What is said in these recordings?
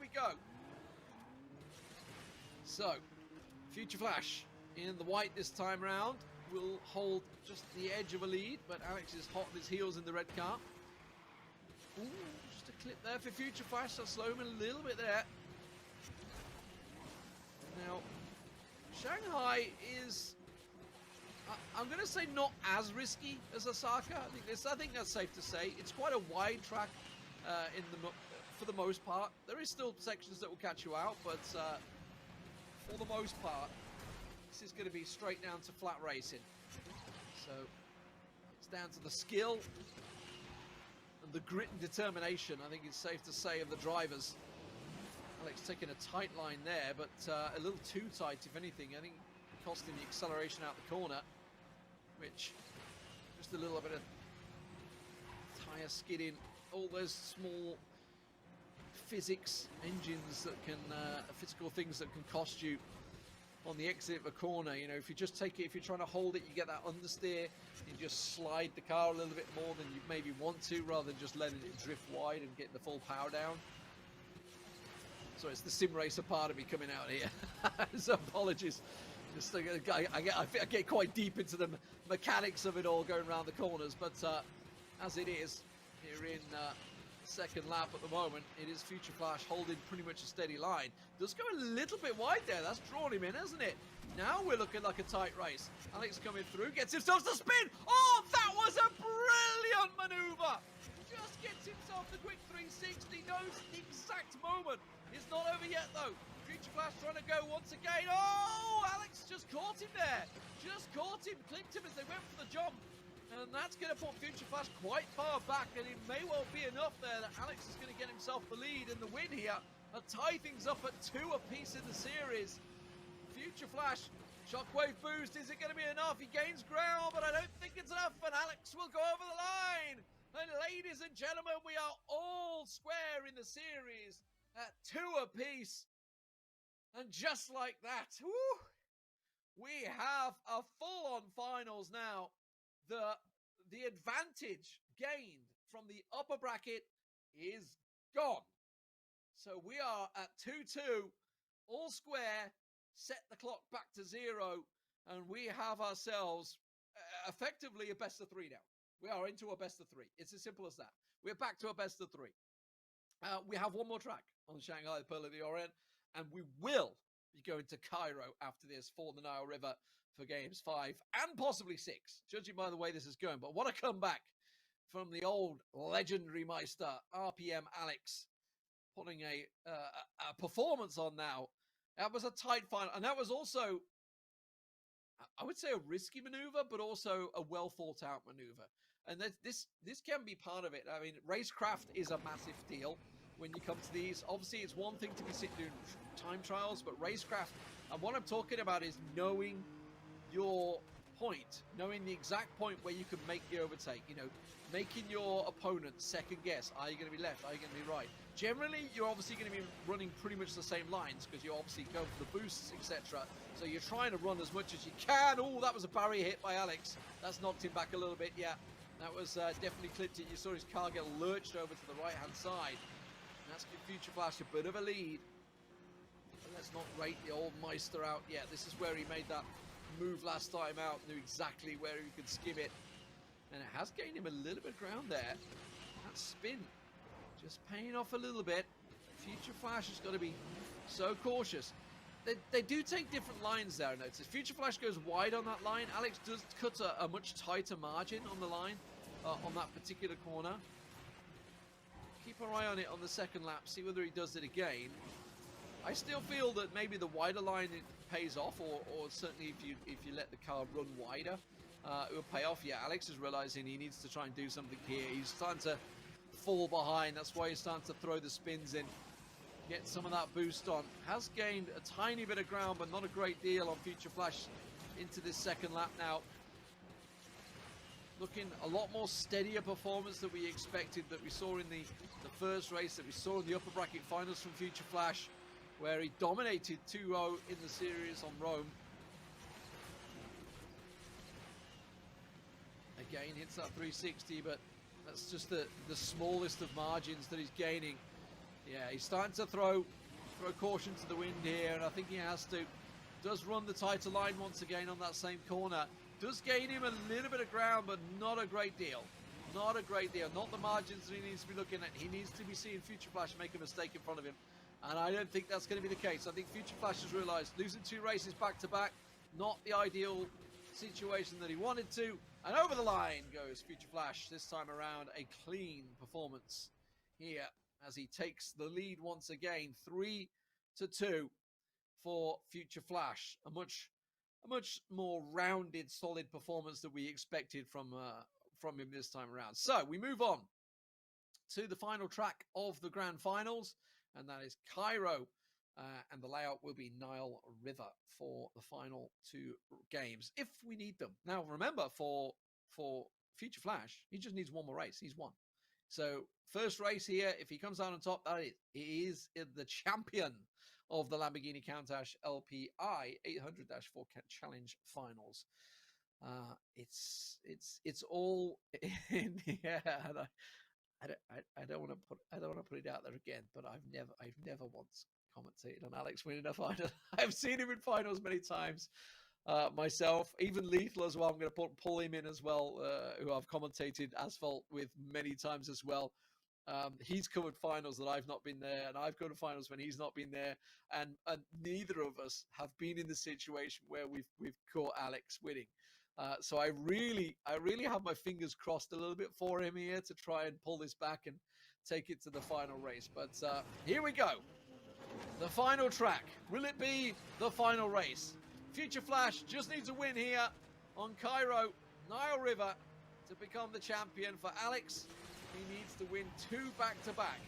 we go. So, Future Flash in the white this time around will hold just the edge of a lead, but Alex is hot on his heels in the red car. Ooh, just a clip there for Future Flash. I'll slow him a little bit there. Now, Shanghai is, I'm going to say, not as risky as Osaka. I think that's safe to say. It's quite a wide track for the most part. There is still sections that will catch you out, but for the most part, this is going to be straight down to flat racing. So it's down to the skill and the grit and determination, I think it's safe to say, of the drivers. Alex taking a tight line there, but a little too tight, if anything. I think costing the acceleration out the corner, which just a little bit of tyre skidding, all those small physics engines that can, physical things that can cost you on the exit of a corner. You know, if you just take it, if you're trying to hold it, you get that understeer, you just slide the car a little bit more than you maybe want to, rather than just letting it drift wide and getting the full power down. So it's the sim racer part of me coming out here. So apologies. Just, I get quite deep into the mechanics of it all going around the corners, but as it is here in second lap at the moment, it is Future Flash holding pretty much a steady line. Does go a little bit wide there. That's drawn him in, hasn't it? Now we're looking like a tight race. Alex coming through, gets himself the spin. Oh, that was a brilliant maneuver. Just gets himself the quick 360. Knows the exact moment. It's not over yet though. Future Flash trying to go once again. Oh, Alex just caught him there. Just caught him, clipped him as they went for the jump. And that's going to put Future Flash quite far back, and it may well be enough there that Alex is going to get himself the lead and the win here and tie things up at 2 apiece in the series. Future Flash, shockwave boost, is it going to be enough? He gains ground, but I don't think it's enough, and Alex will go over the line. And ladies and gentlemen, we are all square in the series at 2 apiece. And just like that, woo, we have a full-on finals now. The advantage gained from the upper bracket is gone. So we are at 2-2, all square, set the clock back to 0, and we have ourselves effectively a best of 3 now. We are into a best of 3. It's as simple as that. We're back to a best of 3. We have one more track on Shanghai, the Pearl of the Orient, and we will be going to Cairo after this for the Nile River for games 5 and possibly 6, judging by the way this is going. But what a comeback from the old legendary Meister, RPM Alex, putting a performance on now. That was a tight final, and that was also, I would say, a risky maneuver, but also a well thought out maneuver. And this can be part of it. I mean, racecraft is a massive deal when you come to these. Obviously, it's one thing to be sitting doing time trials, but racecraft, and what I'm talking about is knowing your point, knowing the exact point where you can make the overtake, you know, making your opponent second guess. Are you going to be left? Are you going to be right? Generally, you're obviously going to be running pretty much the same lines because you obviously go for the boosts, etc. So you're trying to run as much as you can. Oh, that was a barrier hit by Alex. That's knocked him back a little bit. Yeah, that was definitely clipped it. You saw his car get lurched over to the right-hand side. And that's give Future Flash a bit of a lead. But let's not rate the old Meister out yet. This is where he made that move last time out, knew exactly where he could skim it, and it has gained him a little bit of ground there. That spin just paying off a little bit. Future Flash has got to be so cautious. They do take different lines there, I notice. Future Flash goes wide on that line. Alex does cut a much tighter margin on the line on that particular corner. Keep an eye on it on the second lap, see whether he does it again. I still feel that maybe the wider line it pays off, or certainly if you let the car run wider, it will pay off. Yeah, Alex is realizing he needs to try and do something here. He's starting to fall behind. That's why he's starting to throw the spins in, get some of that boost on. Has gained a tiny bit of ground, but not a great deal on Future Flash into this second lap now. Looking a lot more steadier performance than we expected, that we saw in the first race, that we saw in the upper bracket finals from Future Flash, where he dominated 2-0 in the series on Rome. Again, hits that 360, but that's just the smallest of margins that he's gaining. Yeah, he's starting to throw caution to the wind here, and I think he has to. Does run the tighter line once again on that same corner. Does gain him a little bit of ground, but not a great deal. Not a great deal. Not the margins that he needs to be looking at. He needs to be seeing Future Flash make a mistake in front of him. And I don't think that's going to be the case. I think Future Flash has realized losing 2 races back to back, not the ideal situation that he wanted to. And over the line goes Future Flash. This time around, a clean performance here as he takes the lead once again, 3-2 for Future Flash. A much more rounded, solid performance that we expected from him this time around. So we move on to the final track of the grand finals, and that is Cairo. And the layout will be Nile River for the final 2 games, if we need them. Now, remember, for Future Flash, he just needs 1 more race. He's won. So, first race here, if he comes out on top, that is, he is the champion of the Lamborghini Countach LPI 800-4 Challenge Finals. It's all in the air. And I don't want to put it out there again, but I've never once commentated on Alex winning a final. I've seen him in finals many times myself, even Lethal as well. I'm going to pull him in as well, who I've commentated Asphalt with many times as well. He's covered finals that I've not been there, and I've covered finals when he's not been there, and neither of us have been in the situation where we've caught Alex winning. So I really have my fingers crossed a little bit for him here to try and pull this back and take it to the final race. But here we go. The final track. Will it be the final race? Future Flash just needs a win here on Cairo, Nile River, to become the champion. For Alex, he needs to win 2 back-to-back.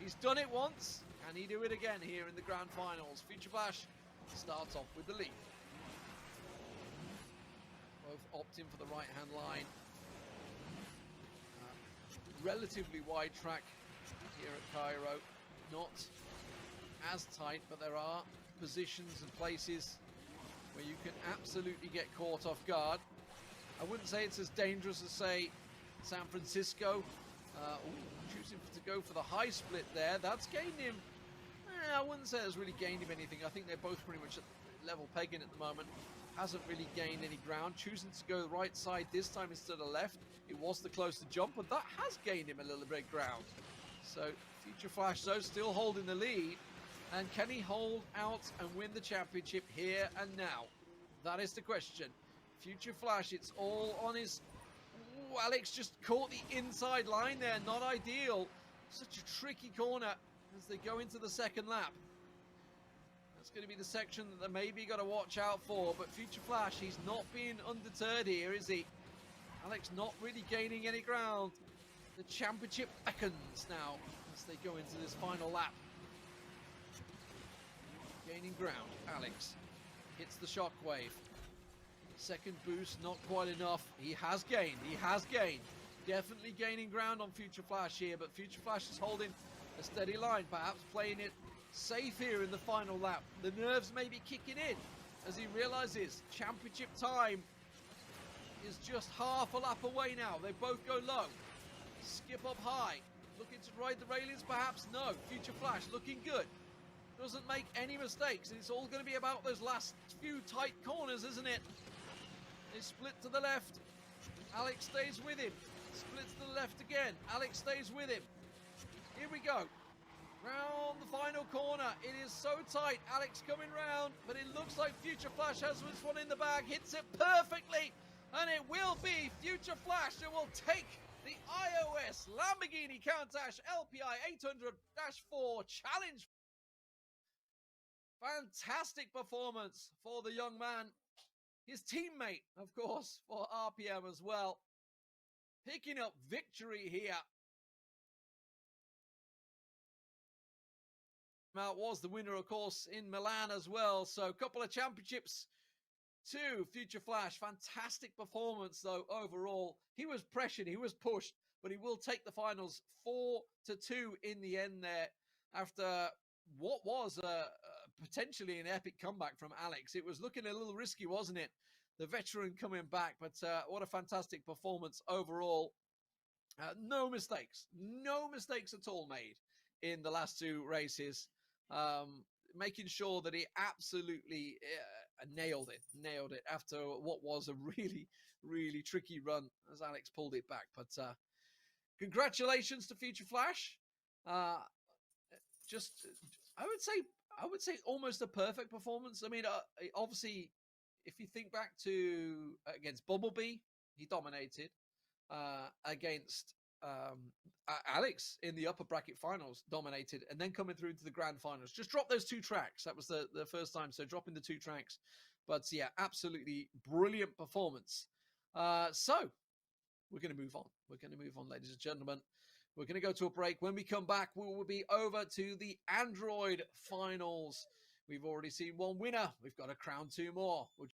He's done it once. Can he do it again here in the grand finals? Future Flash starts off with the lead. Both opting for the right-hand line. Relatively wide track here at Cairo. Not as tight, but there are positions and places where you can absolutely get caught off guard. I wouldn't say it's as dangerous as, say, San Francisco. Choosing to go for the high split there. That's gained him. I wouldn't say it's really gained him anything. I think they're both pretty much at level pegging at the moment. Hasn't really gained any ground. Choosing to go the right side this time instead of left. It was the closer jump, but that has gained him a little bit of ground. So Future Flash, though, still holding the lead. And can he hold out and win the championship here and now? That is the question. Future Flash, it's all on his... Ooh, Alex just caught the inside line there. Not ideal. Such a tricky corner as they go into the second lap. That's going to be the section that they maybe got to watch out for. But Future Flash, he's not being undeterred here, is he? Alex not really gaining any ground. The championship beckons now as they go into this final lap. Gaining ground, Alex hits the shockwave. Second boost, not quite enough. He has gained. Definitely gaining ground on Future Flash here, but Future Flash is holding a steady line, perhaps playing it safe here in the final lap. The nerves may be kicking in as he realizes championship time is just half a lap away now. They both go low. Skip up high. Looking to ride the railings, perhaps? No. Future Flash looking good. Doesn't make any mistakes. It's all going to be about those last few tight corners, isn't it? They split to the left. Alex stays with him. Splits to the left again. Alex stays with him. Here we go. Round the final corner. It is so tight. Alex coming round, but it looks like Future Flash has this one in the bag. Hits it perfectly. And it will be Future Flash who will take the iOS Lamborghini Countach LPI 800-4 Challenge. Fantastic performance for the young man. His teammate, of course, for RPM as well. Picking up victory here. Out was the winner, of course, in Milan as well. So a couple of championships to Future Flash. Fantastic performance, though, overall. He was pressured, he was pushed, but he will take the finals 4-2 in the end there after what was potentially an epic comeback from Alex. It was looking a little risky, wasn't it? The veteran coming back, but what a fantastic performance overall. No mistakes at all made in the last two races, making sure that he absolutely nailed it after what was a really, really tricky run as Alex pulled it back. But congratulations to Future Flash. Just, I would say almost a perfect performance. I mean, obviously, if you think back to against Bumblebee, he dominated. Against Alex in the upper bracket finals, dominated, and then coming through to the grand finals. Just drop those two tracks. That was the first time, so dropping the two tracks. But yeah, absolutely brilliant performance. So we're going to move on. We're going to move on, ladies and gentlemen. We're going to go to a break. When we come back, we will be over to the Android finals. We've already seen one winner. We've got to crown two more. We'll